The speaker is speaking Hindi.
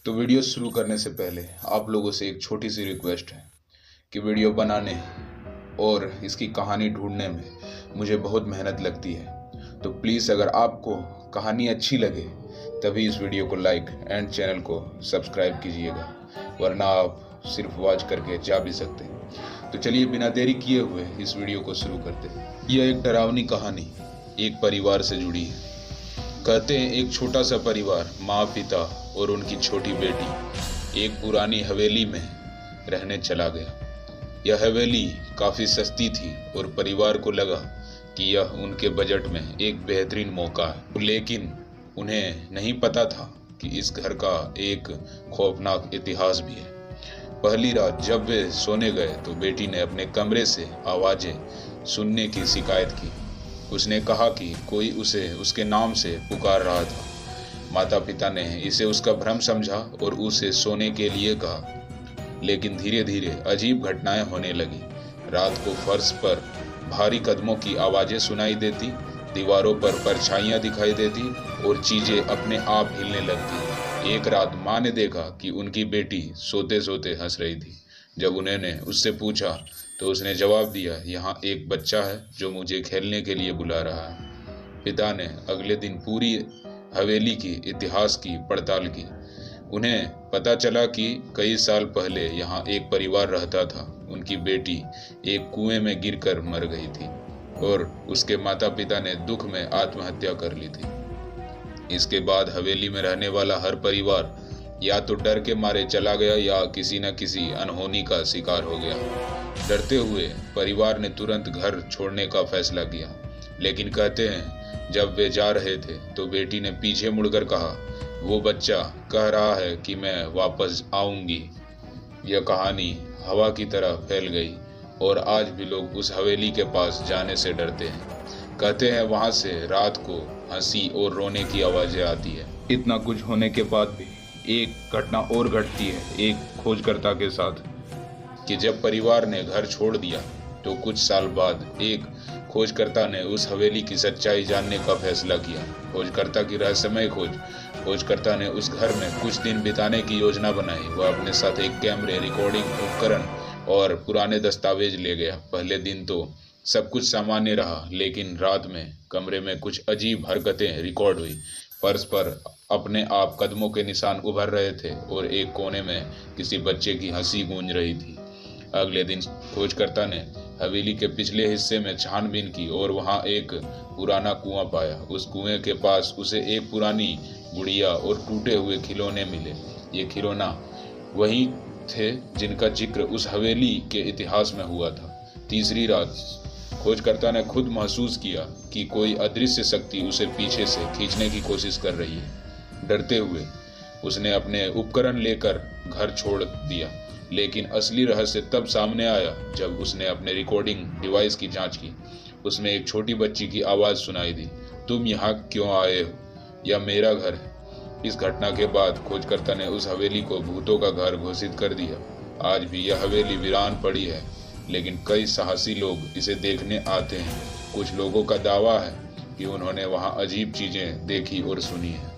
तो वीडियो शुरू करने से पहले आप लोगों से एक छोटी सी रिक्वेस्ट है कि वीडियो बनाने और इसकी कहानी ढूंढने में मुझे बहुत मेहनत लगती है। तो प्लीज़ अगर आपको कहानी अच्छी लगे तभी इस वीडियो को लाइक एंड चैनल को सब्सक्राइब कीजिएगा, वरना आप सिर्फ वॉच करके जा भी सकते हैं। तो चलिए बिना देरी किए हुए इस वीडियो को शुरू करते हैं। यह एक डरावनी कहानी एक परिवार से जुड़ी है। कहते हैं एक छोटा सा परिवार, माँ, पिता और उनकी छोटी बेटी एक पुरानी हवेली में रहने चला गया। यह हवेली काफ़ी सस्ती थी और परिवार को लगा कि यह उनके बजट में एक बेहतरीन मौका है, लेकिन उन्हें नहीं पता था कि इस घर का एक खौफनाक इतिहास भी है। पहली रात जब वे सोने गए तो बेटी ने अपने कमरे से आवाज़ें सुनने की शिकायत की। उसने कहा कि कोई उसे उसके नाम से पुकार रहा था। माता पिता ने इसे उसका भ्रम समझा और उसे सोने के लिए कहा, लेकिन धीरे धीरे अजीब घटनाएं होने लगी। रात को फर्श पर भारी कदमों की आवाज़ें सुनाई देती, दीवारों पर परछाइयां दिखाई देती और चीज़ें अपने आप हिलने लगती। एक रात माँ ने देखा कि उनकी बेटी सोते सोते हंस रही थी। जब उन्होंने उससे पूछा तो उसने जवाब दिया, यहाँ एक बच्चा है जो मुझे खेलने के लिए बुला रहा है। पिता ने अगले दिन पूरी हवेली की इतिहास की पड़ताल की। उन्हें पता चला कि कई साल पहले यहाँ एक परिवार रहता था। उनकी बेटी एक कुएं में गिरकर मर गई थी और उसके माता पिता ने दुख में आत्महत्या कर ली थी। इसके बाद हवेली में रहने वाला हर परिवार या तो डर के मारे चला गया या किसी न किसी अनहोनी का शिकार हो गया। डरते हुए परिवार ने तुरंत घर छोड़ने का फैसला किया, लेकिन कहते हैं जब वे जा रहे थे तो बेटी ने पीछे मुड़कर कहा, वो बच्चा कह रहा है कि मैं वापस आऊंगी। यह कहानी हवा की तरह फैल गई और आज भी लोग उस हवेली के पास जाने से डरते हैं। कहते हैं वहां से रात को हंसी और रोने की आवाजें आती है। इतना कुछ होने के बाद भी एक घटना और घटती है एक खोजकर्ता के साथ, कि जब परिवार ने घर छोड़ दिया तो कुछ साल बाद एक खोजकर्ता ने उस हवेली की सच्चाई जानने का फैसला किया। खोजकर्ता की रहस्यमय खोजकर्ता ने उस घर में कुछ दिन बिताने की योजना बनाई। वह अपने साथ एक कैमरे, रिकॉर्डिंग उपकरण और पुराने दस्तावेज ले गया। पहले दिन तो सब कुछ सामान्य रहा, लेकिन रात में कमरे में कुछ अजीब हरकतें रिकॉर्ड हुई। फर्श पर अपने आप कदमों के निशान उभर रहे थे और एक कोने में किसी बच्चे की हंसी गूंज रही थी। अगले दिन खोजकर्ता ने हवेली के पिछले हिस्से में छानबीन की और वहां एक पुराना कुआं पाया। उस कुएं के पास उसे एक पुरानी गुड़िया और टूटे हुए खिलौने मिले। ये खिलौना वही थे जिनका जिक्र उस हवेली के इतिहास में हुआ था। तीसरी रात खोजकर्ता ने खुद महसूस किया कि कोई अदृश्य शक्ति उसे पीछे से खींचने की कोशिश कर रही है। डरते हुए उसने अपने उपकरण लेकर घर छोड़ दिया, लेकिन असली रहस्य तब सामने आया जब उसने अपने रिकॉर्डिंग डिवाइस की जांच की। उसमें एक छोटी बच्ची की आवाज़ सुनाई दी, तुम यहाँ क्यों आए हो? यह मेरा घर है। इस घटना के बाद खोजकर्ता ने उस हवेली को भूतों का घर घोषित कर दिया। आज भी यह हवेली वीरान पड़ी है, लेकिन कई साहसी लोग इसे देखने आते हैं। कुछ लोगों का दावा है कि उन्होंने वहाँ अजीब चीज़ें देखी और सुनी है।